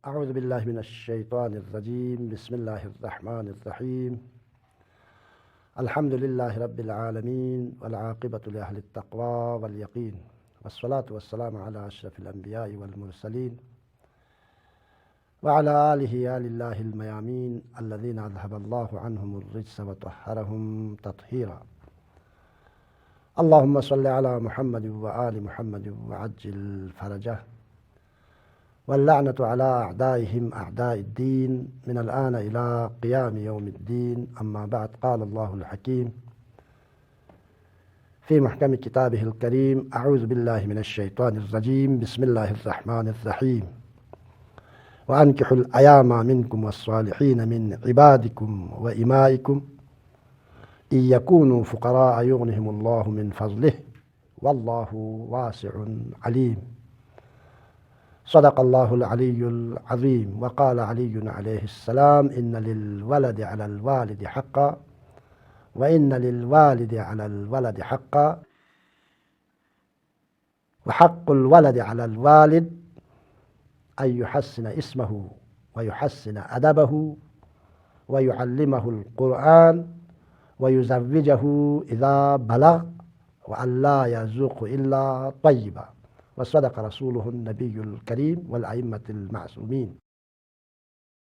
اعوذ باللہ من الشیطان الرجیم بسم اللہ الرحمن الرحیم الحمد للہ رب العالمین والعاقبۃ لأہل التقوی والیقین والصلاة والسلام علی اشرف الانبیاء والمرسلین وعلی آلہ آل اللہ المیامین الذین اذھب اللہ عنہم الرجس وطہرہم تطہیرا اللہم صل علی محمد وآل محمد وعجل فرجہ واللعنة على أعدائهم أعداء الدين من الآن إلى قيام يوم الدين. أما بعد، قال الله الحكيم في محكم كتابه الكريم: أعوذ بالله من الشيطان الرجيم، بسم الله الرحمن الرحيم. وأنكحوا الأيام منكم والصالحين من عبادكم وإمائكم إن يكونوا فقراء يغنهم الله من فضله والله واسع عليم. صدق اللہ العلی العظیم. وقال علی علیہ السلام: ان للولد علی الوالد حقا وان للوالد علی الولد حقا وحق الولد علی الوالد ان يحسن اسمه ويحسن ادبه ويعلمه القرآن ويزوجه اذا بلغ وان لا يذوق الا طیبا. وصدق رسولہ النبی الکریم والائمۃ المعصومین.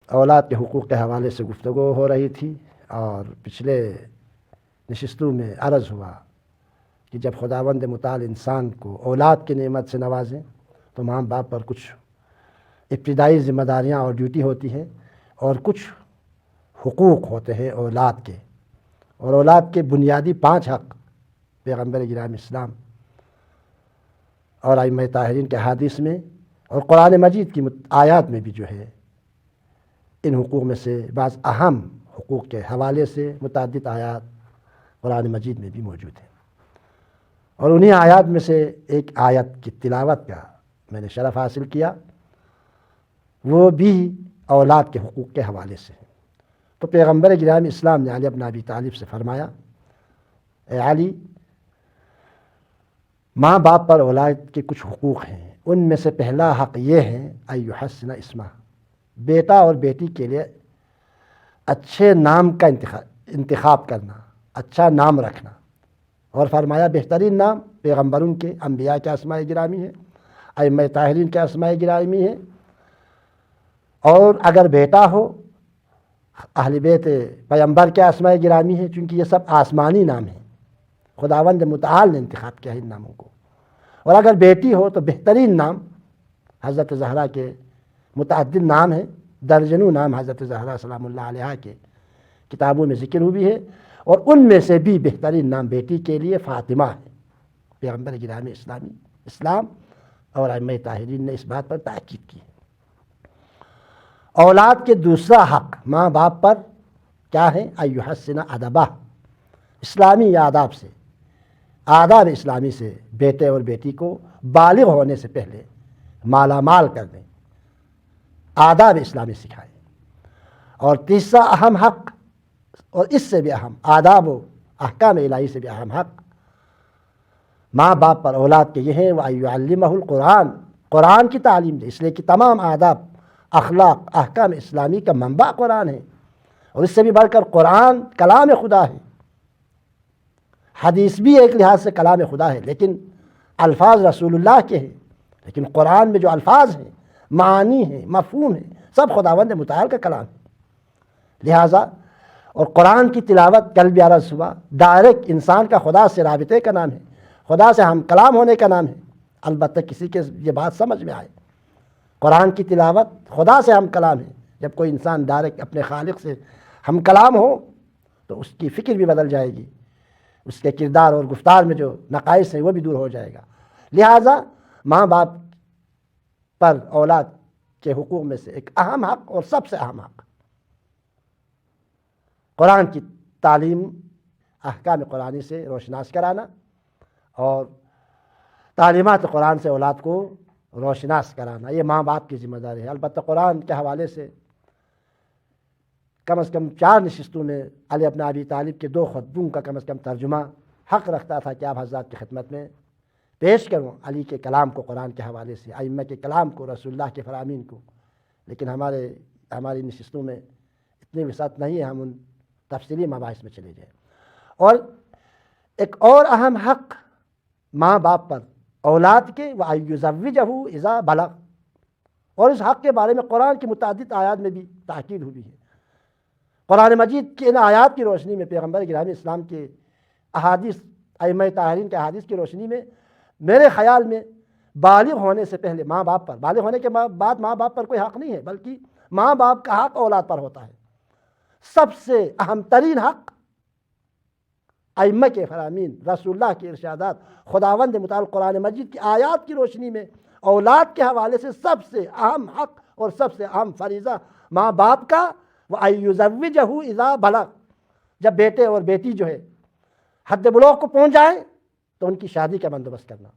اولاد کے حقوق کے حوالے سے گفتگو ہو رہی تھی، اور پچھلے نشستوں میں عرض ہوا کہ جب خداوند متعال انسان کو اولاد کی نعمت سے نوازیں تو ماں باپ پر کچھ ابتدائی ذمہ داریاں اور ڈیوٹی ہوتی ہیں، اور کچھ حقوق ہوتے ہیں اولاد کے. اور اولاد کے بنیادی 5 حق پیغمبر گرامی اسلام اور ائمہ طاہرین کے احادیث میں اور قرآن مجید کی آیات میں بھی جو ہے ان حقوق میں سے بعض اہم حقوق کے حوالے سے متعدد آیات قرآن مجید میں بھی موجود ہیں. اور انہی آیات میں سے ایک آیت کی تلاوت کا میں نے شرف حاصل کیا، وہ بھی اولاد کے حقوق کے حوالے سے ہے. تو پیغمبر گرامی اسلام نے علی بن ابی طالب سے فرمایا: اے علی، ماں باپ پر اولاد کے کچھ حقوق ہیں. ان میں سے پہلا حق یہ ہے ان یحسن اسمہ، بیٹا اور بیٹی کے لیے اچھے نام کا انتخاب کرنا، اچھا نام رکھنا. اور فرمایا بہترین نام پیغمبروں کے، انبیاء کے اسماء گرامی ہے، ائمہ طاہرین کے اسماء گرامی ہے. اور اگر بیٹا ہو اہل بیت پیغمبر کے اسماء گرامی ہے، چونکہ یہ سب آسمانی نام ہیں، خداوند متعال نے انتخاب کیا ہے ان ناموں کو. اور اگر بیٹی ہو تو بہترین نام حضرت زہرا کے متعدد نام ہیں، درجنوں نام حضرت زہرا سلام اللہ علیہا کے کتابوں میں ذکر ہوئی ہے. اور ان میں سے بھی بہترین نام بیٹی کے لیے فاطمہ ہے. پیغمبر گرامی اسلام اور ائمہ طاہرین نے اس بات پر تاکید کی. اولاد کے دوسرا حق ماں باپ پر کیا ہے؟ ان یحسن ادبہ، اسلامی آداب سے، آداب اسلامی سے بیٹے اور بیٹی کو بالغ ہونے سے پہلے مالا مال کر دیں، آداب اسلامی سکھائیں. اور تیسرا اہم حق، اور اس سے بھی اہم، آداب و احکام الہی سے بھی اہم حق ماں باپ پر اولاد کے یہ ہیں: وَأَن يُعَلِّمَهُ الْقُرْآنَ، قرآن کی تعلیم دے. اس لیے کہ تمام آداب، اخلاق، احکام اسلامی کا منبع قرآن ہے. اور اس سے بھی بڑھ کر قرآن کلام خدا ہے. حدیث بھی ایک لحاظ سے کلام خدا ہے، لیکن الفاظ رسول اللہ کے ہیں. لیکن قرآن میں جو الفاظ ہیں، معانی ہیں، مفہوم ہیں، سب خداوند متعال کا کلام ہے. لہٰذا اور قرآن کی تلاوت، کل بھی عرض ہوا، ڈائریکٹ انسان کا خدا سے رابطے کا نام ہے، خدا سے ہم کلام ہونے کا نام ہے. البتہ کسی کے یہ بات سمجھ میں آئے، قرآن کی تلاوت خدا سے ہم کلام ہے. جب کوئی انسان ڈائریکٹ اپنے خالق سے ہم کلام ہو تو اس کی فکر بھی بدل جائے گی، اس کے کردار اور گفتار میں جو نقائص ہیں وہ بھی دور ہو جائے گا. لہٰذا ماں باپ پر اولاد کے حقوق میں سے ایک اہم حق اور سب سے اہم حق قرآن کی تعلیم، احکام قرآنی سے روشناس کرانا، اور تعلیمات قرآن سے اولاد کو روشناس کرانا. یہ ماں باپ کی ذمہ داری ہے. البتہ قرآن کے حوالے سے کم از کم 4 نشستوں میں علی بن ابی طالب کے 2 خطبوں کا کم از کم ترجمہ حق رکھتا تھا کہ آپ حضرات کی خدمت میں پیش کروں علی کے کلام کو قرآن کے حوالے سے، ائمہ کے کلام کو، رسول اللہ کے فرامین کو لیکن ہماری نشستوں میں اتنی وسعت نہیں ہے، ہم ان تفصیلی مباحث میں چلے جائیں۔ اور ایک اور اہم حق ماں باپ پر اولاد کے وَأَن يُزَوِّجَهُ إِذَا بَلَغَ، اور اس حق کے بارے میں قرآن کی متعدد آیات میں بھی تاکید ہوئی ہے۔ قرآن مجید کی ان آیات کی روشنی میں پیغمبر گرامی اسلام کے احادیث، ائمہ طاہرین کے احادیث کی روشنی میں میرے خیال میں بالغ ہونے سے پہلے ماں باپ پر، بالغ ہونے کے بعد ماں باپ پر کوئی حق نہیں ہے، بلکہ ماں باپ کا حق اولاد پر ہوتا ہے۔ سب سے اہم ترین حق ائمہ کے فرامین، رسول اللہ کے ارشادات، خداوند متعال قرآن مجید کی آیات کی روشنی میں اولاد کے حوالے سے سب سے اہم حق اور سب سے اہم فریضہ ماں باپ کا وَأَن يُزَوِّجَهُ إِذَا بَلَغَ، جب بیٹے اور بیٹی جو ہے حد بلوغ کو پہنچ جائیں تو ان کی شادی کا بندوبست کرنا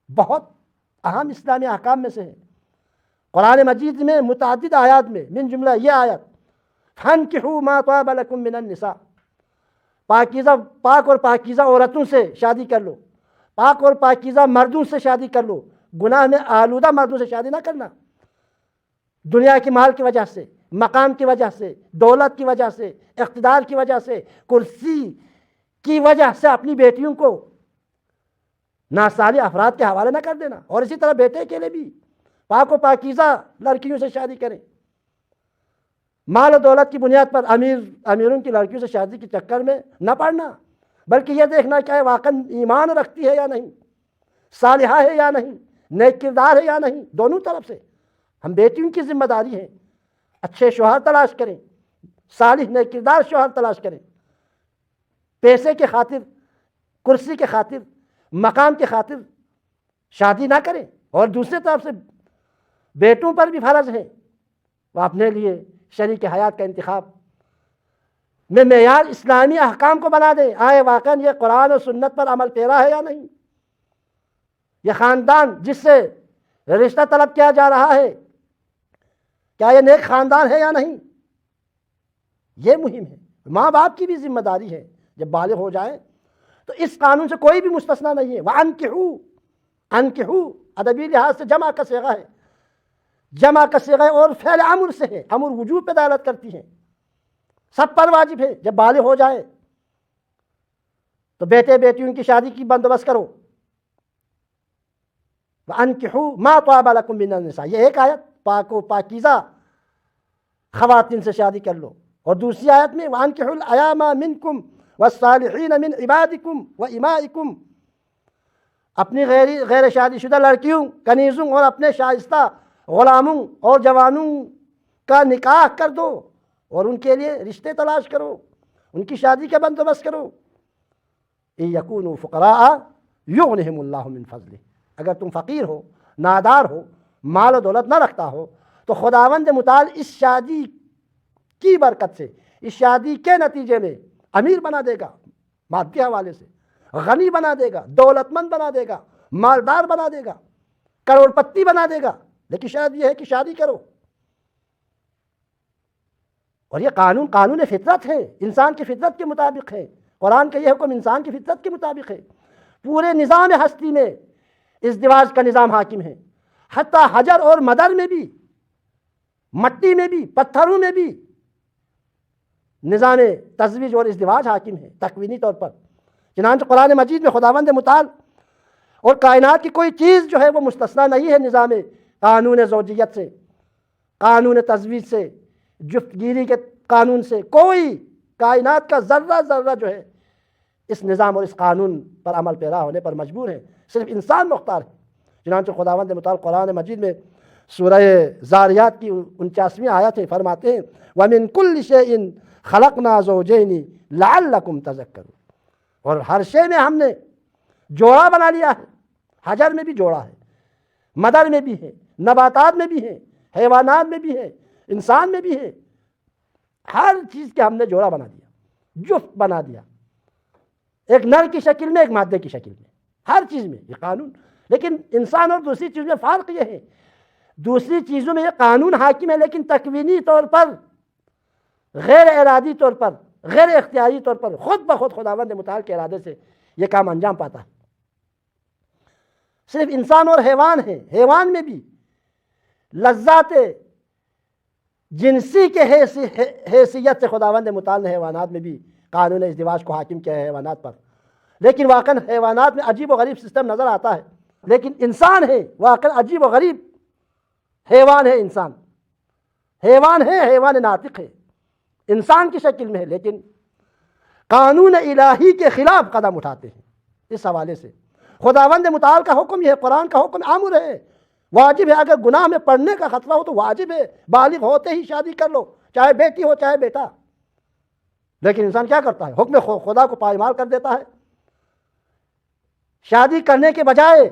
بہت اہم اسلامی احکام میں سے ہے۔ قرآن مجید میں متعدد آیات میں من جملہ یہ آیت فَانكِحُوا مَا طَابَ لَكُم مِّنَ النِّسَاءِ، پاک اور پاکیزہ عورتوں سے شادی کر لو، پاک اور پاکیزہ مردوں سے شادی کر لو، گناہ میں آلودہ مردوں سے شادی نہ کرنا۔ دنیا کے مال کی وجہ سے، مقام کی وجہ سے، دولت کی وجہ سے، اقتدار کی وجہ سے، کرسی کی وجہ سے اپنی بیٹیوں کو ناصالح افراد کے حوالے نہ کر دینا۔ اور اسی طرح بیٹے کے لیے بھی پاک و پاکیزہ لڑکیوں سے شادی کریں۔ مال و دولت کی بنیاد پر امیروں کی لڑکیوں سے شادی کے چکر میں نہ پڑنا، بلکہ یہ دیکھنا کہ واقعی ایمان رکھتی ہے یا نہیں، صالحہ ہے یا نہیں، نیک کردار ہے یا نہیں۔ دونوں طرف سے ہم بیٹیوں کی ذمہ داری ہے، اچھے شوہر تلاش کریں، صالح نیک کردار شوہر تلاش کریں۔ پیسے کے خاطر، کرسی کے خاطر، مقام کے خاطر شادی نہ کریں۔ اور دوسری طرف سے بیٹوں پر بھی فرض ہے وہ اپنے لیے شریک حیات کا انتخاب میں معیار اسلامی احکام کو بنا دیں، آئے واقعاً یہ قرآن و سنت پر عمل پیرا ہے یا نہیں، یہ خاندان جس سے رشتہ طلب کیا جا رہا ہے کیا یہ نیک خاندان ہے یا نہیں، یہ مہم ہے۔ ماں باپ کی بھی ذمہ داری ہے جب بالغ ہو جائیں تو اس قانون سے کوئی بھی مستثنیٰ نہیں ہے۔ وَأَنكِحُوا، انکحو ادبی لحاظ سے جمع کا صیغہ ہے، جمع کا صیغہ اور فعل امر سے ہے، امر وجوب پہ دلالت کرتی ہے، سب پر واجب ہے۔ جب بالغ ہو جائے تو بیٹے بیٹیوں کی شادی کی بندوبست کرو۔ وَأَنكِحُوا مَا طَابَ لَكُم مِّنَ النِّسَاءِ، یہ ایک آیت پاک و پاکیزہ خواتین سے شادی کر لو، اور دوسری آیت میں وَأَنكِحُوا الْأَيَامَ مِنكُمْ وَالصَّالِحِينَ مِنْ عِبَادِكُمْ وَإِمَائِكُمْ، اپنی غیر شادی شدہ لڑکیوں، کنیزوں اور اپنے شائستہ غلاموں اور جوانوں کا نکاح کر دو اور ان کے لیے رشتے تلاش کرو، ان کی شادی کا بندوبست کرو۔ إِن يَكُونُوا فُقَرَاءَ يُغْنِهِمُ اللَّهُ مِنْ فَضْلِهِ، اگر تم فقیر ہو، نادار ہو، مال و دولت نہ رکھتا ہو تو خداوند متعال اس شادی کی برکت سے، اس شادی کے نتیجے میں امیر بنا دے گا، مادی حوالے سے غنی بنا دے گا، دولت مند بنا دے گا، مالدار بنا دے گا، کروڑ پتی بنا دے گا۔ لیکن شاید یہ ہے کہ شادی کرو، اور یہ قانون فطرت ہے، انسان کی فطرت کے مطابق ہے۔ قرآن کا یہ حکم انسان کی فطرت کے مطابق ہے۔ پورے نظام ہستی میں ازدواج کا نظام حاکم ہے، حتیٰ حجر اور مدر میں بھی، مٹی میں بھی، پتھروں میں بھی نظام تزویج اور ازدواج حاکم ہے تکوینی طور پر۔ چنانچہ قرآن مجید میں خداوند متعال اور کائنات کی کوئی چیز جو ہے وہ مستثنیٰ نہیں ہے نظام قانون زوجیت سے، قانون تزویج سے، جفتگیری کے قانون سے۔ کوئی کائنات کا ذرہ جو ہے اس نظام اور اس قانون پر عمل پیرا ہونے پر مجبور ہے، صرف انسان مختار ہے۔ چنانچہ خداوند متعال قرآن مجید میں سورہ زاریات کی 49ویں آیت ہے، فرماتے ہیں وَمِن كُلِّ شَيْءٍ خَلَقْنَا زَوْجَيْنِ لَعَلَّكُمْ تَذَكَّرُونَ، اور ہر شے میں ہم نے جوڑا بنا لیا ہے۔ حجر میں بھی جوڑا ہے، مدر میں بھی ہے، نباتات میں بھی ہے، حیوانات میں بھی ہے، انسان میں بھی ہے، ہر چیز کے ہم نے جوڑا بنا دیا، جفت بنا دیا، ایک نر کی شکل میں، ایک مادے کی شکل میں، ہر چیز میں یہ قانون۔ لیکن انسان اور دوسری چیز میں فرق یہ ہے، دوسری چیزوں میں یہ قانون حاکم ہے لیکن تکوینی طور پر، غیر ارادی طور پر، غیر اختیاری طور پر، خود بخود خداوند متعال کے ارادے سے یہ کام انجام پاتا ہے۔ صرف انسان اور حیوان ہے، حیوان میں بھی لذات جنسی کے حیثیت سے خداوند متعال نے حیوانات میں بھی قانون ازدواج کو حاکم کیا ہے حیوانات پر، لیکن واقعاً حیوانات میں عجیب و غریب سسٹم نظر آتا ہے، لیکن انسان ہے واقعاً عجیب و غریب حیوان ہے، انسان حیوان ہے، حیوان ناطق ہے، انسان کی شکل میں ہے، لیکن قانون الہی کے خلاف قدم اٹھاتے ہیں۔ اس حوالے سے خداوند متعال کا حکم یہ ہے، قرآن کا حکم عامر ہے، واجب ہے، اگر گناہ میں پڑنے کا خطرہ ہو تو واجب ہے بالغ ہوتے ہی شادی کر لو، چاہے بیٹی ہو چاہے بیٹا۔ لیکن انسان کیا کرتا ہے؟ حکم خدا کو پائمال کر دیتا ہے، شادی کرنے کے بجائے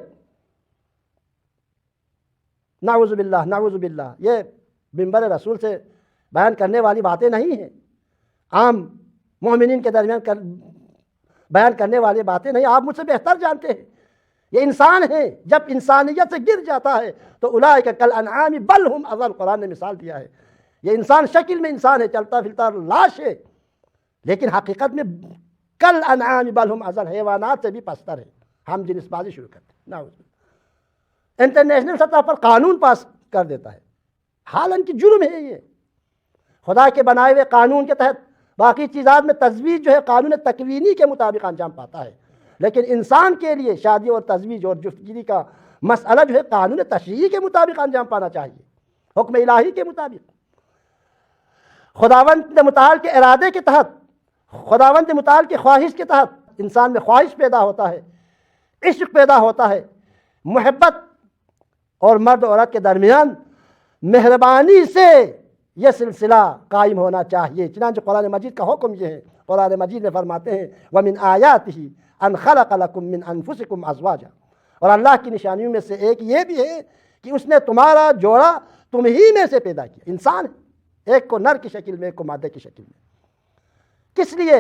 نعوذ باللہ نعوذ باللہ، یہ منبر رسول سے بیان کرنے والی باتیں نہیں ہیں، عام مومنین کے درمیان بیان کرنے والی باتیں نہیں، آپ مجھ سے بہتر جانتے ہیں۔ یہ انسان ہے، جب انسانیت سے گر جاتا ہے تو اولئک کالانعام بل ہم اضل، قرآن نے مثال دیا ہے۔ یہ انسان شکل میں انسان ہے، چلتا پھرتا لاش ہے، لیکن حقیقت میں کالانعام بل ہم اضل، حیوانات سے بھی پستر ہے۔ ہم جنس بازی شروع کرتے ہیں، نعوذ باللہ، انٹرنیشنل سطح پر قانون پاس کر دیتا ہے، حالانکہ جرم ہے یہ، خدا کے بنائے ہوئے قانون کے تحت باقی چیزات میں تزویج جو ہے قانون تکوینی کے مطابق انجام پاتا ہے، لیکن انسان کے لیے شادی اور تزویج اور جفتگیری کا مسئلہ جو ہے قانون تشریعی کے مطابق انجام پانا چاہیے، حکم الہی کے مطابق، خداوند متعال کے ارادے کے تحت، خداوند متعال کے خواہش کے تحت انسان میں خواہش پیدا ہوتا ہے، عشق پیدا ہوتا ہے، محبت، اور مرد اور عورت کے درمیان مہربانی سے یہ سلسلہ قائم ہونا چاہیے۔ چنانچہ قرآن مجید کا حکم یہ ہے، قرآن مجید میں فرماتے ہیں وَمِنْ آيَاتِهِ أَنْ خَلَقَ لَكُم مِّنْ أَنفُسِكُمْ أَزْوَاجًا، اور اللہ کی نشانیوں میں سے ایک یہ بھی ہے کہ اس نے تمہارا جوڑا تم ہی میں سے پیدا کیا، انسان ہے، ایک کو نر کی شکل میں، ایک کو مادے کی شکل میں، کس لیے؟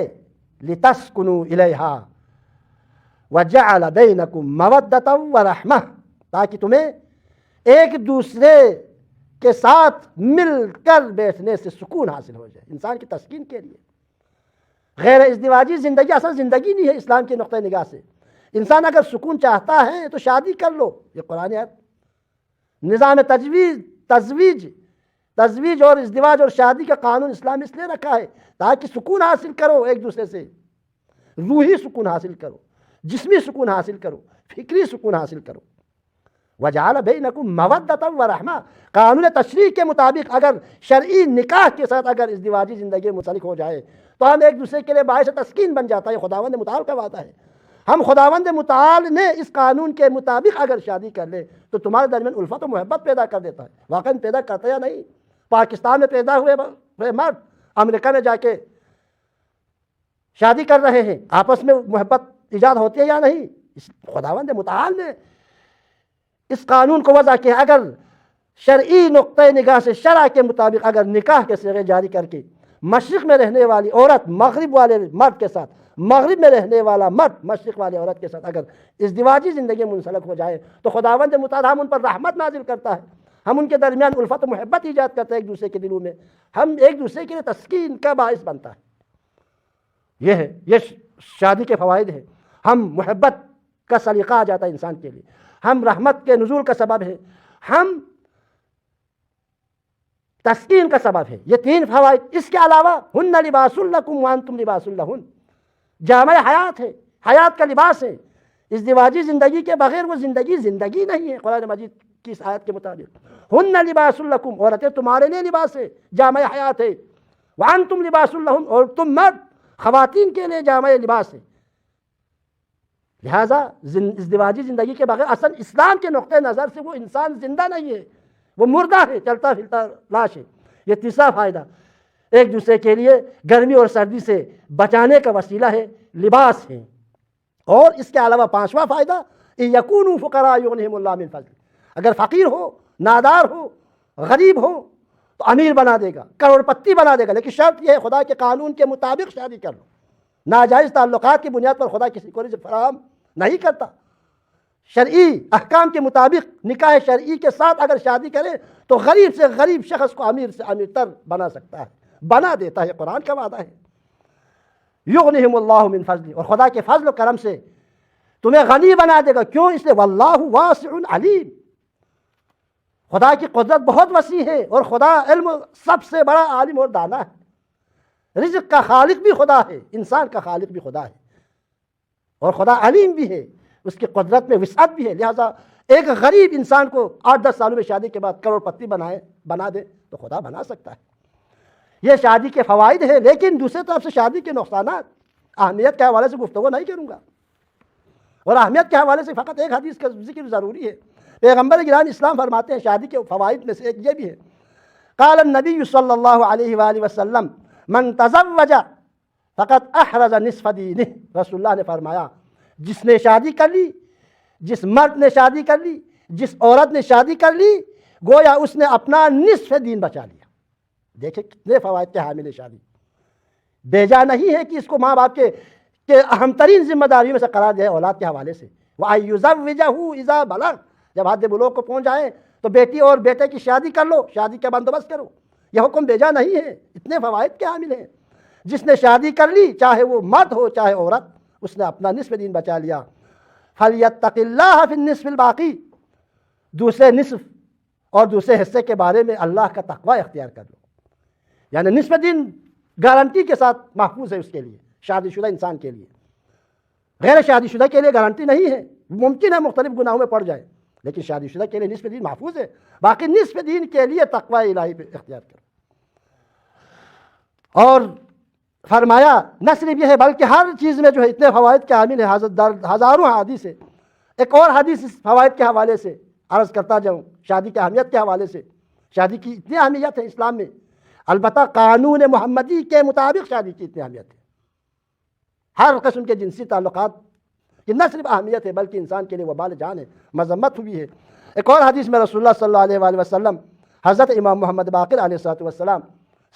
لِتَسْكُنُوا إِلَيْهَا وَجَعَلَ بَيْنَكُم مَّوَدَّةً وَرَحْمَةً، تاکہ تمہیں ایک دوسرے کے ساتھ مل کر بیٹھنے سے سکون حاصل ہو جائے، انسان کی تسکین کے لیے۔ غیر ازدواجی زندگی اصل زندگی نہیں ہے اسلام کے نقطہ نگاہ سے۔ انسان اگر سکون چاہتا ہے تو شادی کر لو، یہ قرآن آیت۔ نظام تزویج اور ازدواج اور شادی کا قانون اسلام اس لیے رکھا ہے تاکہ سکون حاصل کرو ایک دوسرے سے، روحی سکون حاصل کرو، جسمی سکون حاصل کرو، فکری سکون حاصل کرو۔ وَجَعَلَ بَيْنَكُم مَّوَدَّةً وَرَحْمَةً، قانون تشریع کے مطابق اگر شرعی نکاح کے ساتھ اگر ازدواجی زندگی منسلک ہو جائے تو ہم ایک دوسرے کے لیے باعث تسکین بن جاتا ہے، خداوند متعال کا وعدہ ہے۔ ہم خداوند متعال نے اس قانون کے مطابق اگر شادی کر لے تو تمہارے درمیان الفت و محبت پیدا کر دیتا ہے، واقعاً پیدا کرتا یا نہیں؟ پاکستان میں پیدا ہوئے مرد امریکہ میں جا کے شادی کر رہے ہیں، آپس میں محبت ایجاد ہوتی ہے یا نہیں؟ خداوند متعال نے اس قانون کو وضع کیا، اگر شرعی نقطۂ نگاہ سے شرع کے مطابق اگر نکاح کے صیغے جاری کر کے مشرق میں رہنے والی عورت مغرب والے مرد کے ساتھ، مغرب میں رہنے والا مرد مشرق والے عورت کے ساتھ اگر ازدواجی زندگی منسلک ہو جائے تو خداوند متعال ہم ان پر رحمت نازل کرتا ہے، ہم ان کے درمیان الفت و محبت ایجاد کرتے ہیں ایک دوسرے کے دلوں میں، ہم ایک دوسرے کے لیے تسکین کا باعث بنتا ہے۔ یہ ہے، یہ شادی کے فوائد ہیں۔ ہم محبت کا سلیقہ آ جاتا ہے انسان کے لیے، ہم رحمت کے نزول کا سبب ہے، ہم تسکین کا سبب ہے۔ یہ تین فوائد، اس کے علاوہ ہن لباس لکم وانتم لباس لہن، جامع حیات ہے، حیات کا لباس ہے۔ ازدواجی زندگی کے بغیر وہ زندگی نہیں ہے، قرآن مجید کی اس آیت کے مطابق ہن لباس لکم، عورتیں تمہارے لیے لباس ہے، جامع حیات ہے، وانتم لباس لہن، اور تم مرد خواتین کے لیے جامع لباس ہے۔ لہٰذا ازدواجی زندگی کے بغیر اصل اسلام کے نقطۂ نظر سے وہ انسان زندہ نہیں ہے، وہ مردہ ہے، چلتا پھرتا لاش ہے۔ یہ تیسرا فائدہ ایک دوسرے کے لیے گرمی اور سردی سے بچانے کا وسیلہ ہے، لباس ہے۔ اور اس کے علاوہ پانچواں فائدہ یکونوا فقراء یغنیہم اللہ من فضل، اگر فقیر ہو، نادار ہو، غریب ہو تو امیر بنا دے گا، کروڑ پتی بنا دے گا، لیکن شرط یہ ہے خدا کے قانون کے مطابق شادی کر لو۔ ناجائز تعلقات کی بنیاد پر خدا کسی کو رزق فراہم نہیں کرتا۔ شرعی احکام کے مطابق نکاح شرعی کے ساتھ اگر شادی کرے تو غریب سے غریب شخص کو امیر سے امیر تر بنا سکتا ہے، بنا دیتا ہے، قرآن کا وعدہ ہے۔ یغنیہم اللہ من فضل، اور خدا کے فضل و کرم سے تمہیں غنی بنا دے گا، کیوں؟ اس لیے واللہ واسع علیم، خدا کی قدرت بہت وسیع ہے اور خدا علم سب سے بڑا عالم اور دانا ہے۔ رزق کا خالق بھی خدا ہے، انسان کا خالق بھی خدا ہے، اور خدا علیم بھی ہے، اس کی قدرت میں وسعت بھی ہے۔ لہٰذا ایک غریب انسان کو 8-10 سالوں میں شادی کے بعد کروڑ پتی بنا دے تو خدا بنا سکتا ہے۔ یہ شادی کے فوائد ہیں، لیکن دوسری طرف سے شادی کے نقصانات، اہمیت کے حوالے سے گفتگو نہیں کروں گا، اور اہمیت کے حوالے سے فقط ایک حدیث کا ذکر ضروری ہے۔ پیغمبر گرامی اسلام فرماتے ہیں شادی کے فوائد میں سے ایک یہ بھی ہے، قال النبی صلی اللہ علیہ وآلہ وسلم من تزوج فقط احرز نصف دینہ، رسول اللہ نے فرمایا جس نے شادی کر لی، جس مرد نے شادی کر لی، جس عورت نے شادی کر لی، گویا اس نے اپنا نصف دین بچا لیا۔ دیکھیں کتنے فوائد کے حامل ہے شادی۔ بیجا نہیں ہے کہ اس کو ماں باپ کے اہم ترین ذمہ داریوں میں سے قرار دیا ہے اولاد کے حوالے سے۔ وَأَن يُزَوِّجَهُ إِذَا بَلَغَ، جب حد بلوغ کو پہنچ جائیں تو بیٹی اور بیٹے کی شادی کر لو، شادی کا بندوبست کرو۔ یہ حکم بیجا نہیں ہے، اتنے فوائد کے حامل ہیں۔ جس نے شادی کر لی، چاہے وہ مرد ہو چاہے عورت، اس نے اپنا نصف دین بچا لیا۔ فَلْيَتَّقِ اللَّهَ فِي النِّصْفِ الْبَاقِي، دوسرے نصف اور دوسرے حصے کے بارے میں اللہ کا تقوی اختیار کر لو، یعنی نصف دین گارنٹی کے ساتھ محفوظ ہے اس کے لیے، شادی شدہ انسان کے لیے۔ غیر شادی شدہ کے لیے گارنٹی نہیں ہے، ممکن ہے مختلف گناہوں میں پڑ جائے، لیکن شادی شدہ کے لیے نصف دین محفوظ ہے۔ باقی نصف دین کے لیے تقوی الہی پہ اختیار کرو۔ اور فرمایا نہ صرف یہ ہے بلکہ ہر چیز میں جو ہے اتنے فوائد کے حامل ہے، ہزاروں حدیث ہے۔ ایک اور حدیث اس فوائد کے حوالے سے عرض کرتا جاؤں، شادی کی اہمیت کے حوالے سے۔ شادی کی اتنی اہمیت ہے اسلام میں، البتہ قانون محمدی کے مطابق شادی کی اتنی اہمیت ہے۔ ہر قسم کے جنسی تعلقات کی نہ صرف اہمیت ہے بلکہ انسان کے لیے وبال جان ہے، مذمت ہوئی ہے۔ ایک اور حدیث میں رسول اللہ صلی اللہ علیہ وآلہ وسلم حضرت امام محمد باقر علیہ السلام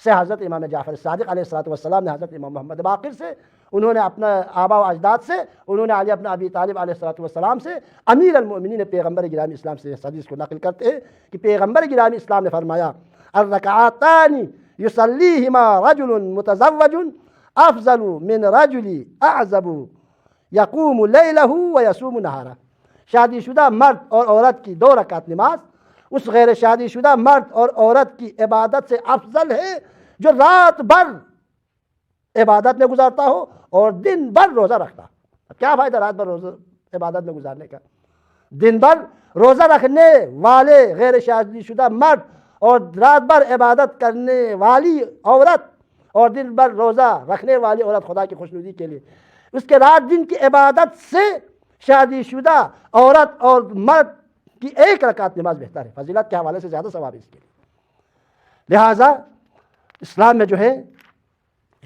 سے حضرت امام جعفر صادق علیہ السلام نے حضرت امام محمد باقر سے، انہوں نے اپنا آبا و اجداد سے، انہوں نے علی ابن ابی طالب علیہ السلام سے، امیر المؤمنین پیغمبر گرامی اسلام سے اس حدیث کو نقل کرتے ہیں کہ پیغمبر گرامی اسلام نے فرمایا الرکعتان یصلیہما رجل متزوج افضل من رجل اعزب یقوم لیلہ ویصوم نہارہ۔ شادی شدہ مرد اور عورت کی 2 رکعت نماز اس غیر شادی شدہ مرد اور عورت کی عبادت سے افضل ہے جو رات بھر عبادت میں گزارتا ہو اور دن بھر روزہ رکھتا۔ کیا فائدہ رات بھر روزہ عبادت میں گزارنے کا؟ دن بھر روزہ رکھنے والے غیر شادی شدہ مرد اور رات بھر عبادت کرنے والی عورت اور دن بھر روزہ رکھنے والی عورت خدا کی خوشنودی کے لیے، اس کے رات دن کی عبادت سے شادی شدہ عورت اور مرد کی 1 رکعت نماز بہتر ہے، فضیلت کے حوالے سے زیادہ ثواب ہے اس کے لیے۔ لہٰذا اسلام میں جو ہے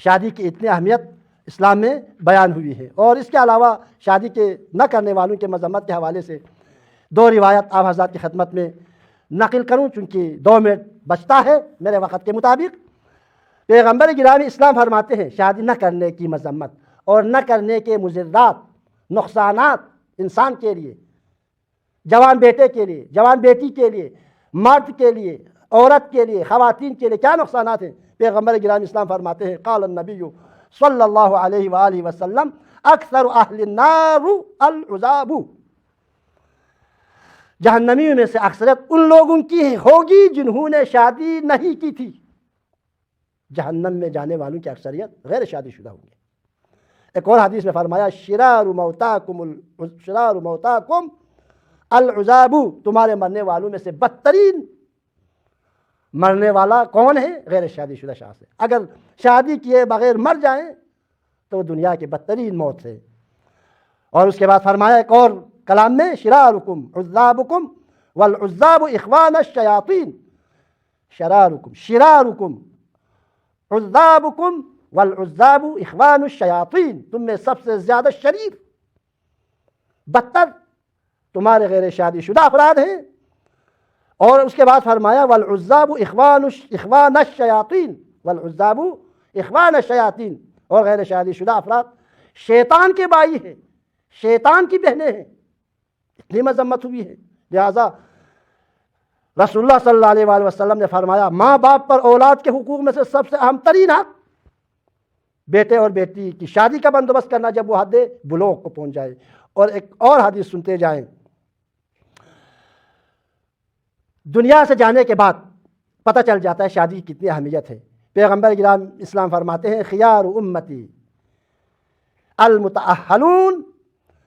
شادی کی اتنی اہمیت اسلام میں بیان ہوئی ہے۔ اور اس کے علاوہ شادی کے نہ کرنے والوں کے مذمت کے حوالے سے 2 روایت آپ حضرات کی خدمت میں نقل کروں، چونکہ 2 منٹ بچتا ہے میرے وقت کے مطابق۔ پیغمبر گرامی اسلام فرماتے ہیں شادی نہ کرنے کی مذمت اور نہ کرنے کے مضرات، نقصانات انسان کے لیے، جوان بیٹے کے لیے، جوان بیٹی کے لیے، مرد کے لیے، عورت کے لیے، خواتین کے لیے کیا نقصانات ہیں؟ پیغمبر گرامی اسلام فرماتے ہیں قال النبی صلی اللہ علیہ وآلہ وسلم اکثر اہل النار العذاب، جہنمیوں میں سے اکثریت ان لوگوں کی ہوگی جنہوں نے شادی نہیں کی تھی۔ جہنم میں جانے والوں کی اکثریت غیر شادی شدہ ہوں گے۔ ایک اور حدیث میں فرمایا شرار موتاکم العذاب، تمہارے مرنے والوں میں سے بدترین مرنے والا کون ہے؟ غیر شادی شدہ شخص ہے۔ اگر شادی کیے بغیر مر جائیں تو دنیا کی بدترین موت ہے۔ اور اس کے بعد فرمایا ایک اور کلام میں شرارکم عذابکم والعذاب اخوان الشیاطین، شرارکم عذابکم والعذاب اخوان الشیاطین، تم میں سب سے زیادہ شریر بدتر تمہارے غیر شادی شدہ افراد ہیں۔ اور اس کے بعد فرمایا والعذاب اخوان الشیاطین، والعذاب اخوان الشیاطین، اور غیر شادی شدہ افراد شیطان کے بھائی ہیں، شیطان کی بہنیں ہیں۔ اتنی مذمت ہوئی ہے۔ لہذا رسول اللہ صلی اللہ علیہ وآلہ وسلم نے فرمایا ماں باپ پر اولاد کے حقوق میں سے سب سے اہم ترین حق بیٹے اور بیٹی کی شادی کا بندوبست کرنا جب وہ حد بلوغ کو پہنچ جائے۔ اور ایک اور حدیث سنتے جائیں، دنیا سے جانے کے بعد پتہ چل جاتا ہے شادی کی کتنی اہمیت ہے۔ پیغمبر کرام اسلام فرماتے ہیں خیار امتی المتأہلون،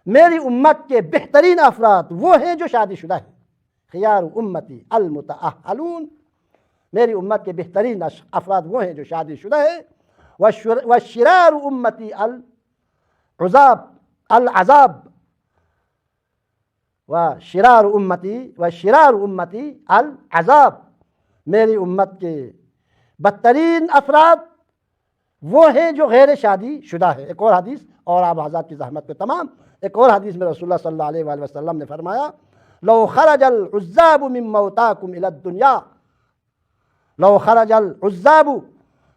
میری امت کے بہترین افراد وہ ہیں جو شادی شدہ ہیں۔ خیار امتی المتأہلون، میری امت کے بہترین افراد وہ ہیں جو شادی شدہ ہیں۔ وشرار امتی العذاب وشرار امتی العذاب، میری امت کے بدترین افراد وہ ہیں جو غیر شادی شدہ ہے۔ ایک اور حدیث، اور آپ حضرات کی زحمت پہ تمام، ایک اور حدیث میں رسول اللہ صلی اللہ علیہ وآلہ وسلم نے فرمایا لو خرج العزاب من موتاکم الى الدنیا، لو خرج العزاب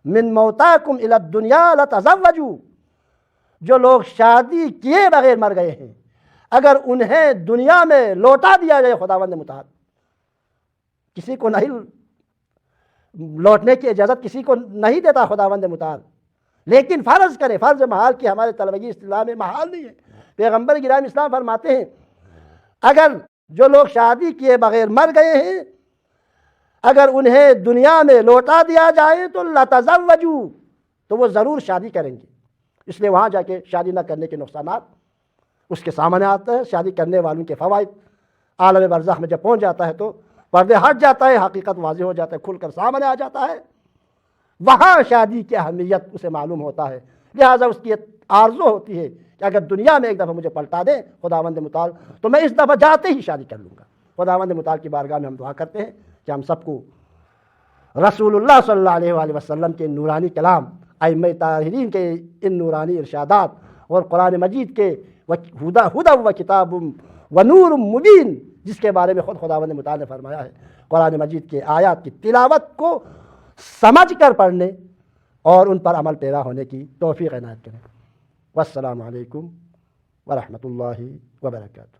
من موتاکم الى الدنیا لتزوجوا، جو لوگ شادی کیے بغیر مر گئے ہیں اگر انہیں دنیا میں لوٹا دیا جائے خداوند متعال، کسی کو نہیں لوٹنے کی اجازت کسی کو نہیں دیتا خداوند متعال، لیکن فرض کرے، فرض محال کی ہمارے طلبگی اصطلاح میں محال نہیں ہے۔ پیغمبر گرامی اسلام فرماتے ہیں اگر جو لوگ شادی کیے بغیر مر گئے ہیں اگر انہیں دنیا میں لوٹا دیا جائے تو لتزوجوا، تو وہ ضرور شادی کریں گے۔ اس لیے وہاں جا کے شادی نہ کرنے کے نقصانات اس کے سامنے آتے ہیں، شادی کرنے والوں کے فوائد۔ عالم برزخ میں جب پہنچ جاتا ہے تو پردے ہٹ جاتا ہے، حقیقت واضح ہو جاتا ہے، کھل کر سامنے آ جاتا ہے، وہاں شادی کی اہمیت اسے معلوم ہوتا ہے۔ لہٰذا اس کی آرزو ہوتی ہے کہ اگر دنیا میں ایک دفعہ مجھے پلٹا دیں خداوند متعال تو میں اس دفعہ جاتے ہی شادی کر لوں گا۔ خداوند متعال کی بارگاہ میں ہم دعا کرتے ہیں کہ ہم سب کو رسول اللہ صلی اللہ علیہ وآلہ وسلم کے نورانی کلام، ائمہ طاہرین کے ان نورانی ارشادات اور قرآن مجید کے ہدی و کتاب و نور مبین، جس کے بارے میں خود خداوند متعال نے فرمایا ہے، قرآن مجید کے آیات کی تلاوت کو سمجھ کر پڑھنے اور ان پر عمل پیرا ہونے کی توفیق عنایت کریں۔ والسلام علیکم ورحمۃ اللہ وبرکاتہ۔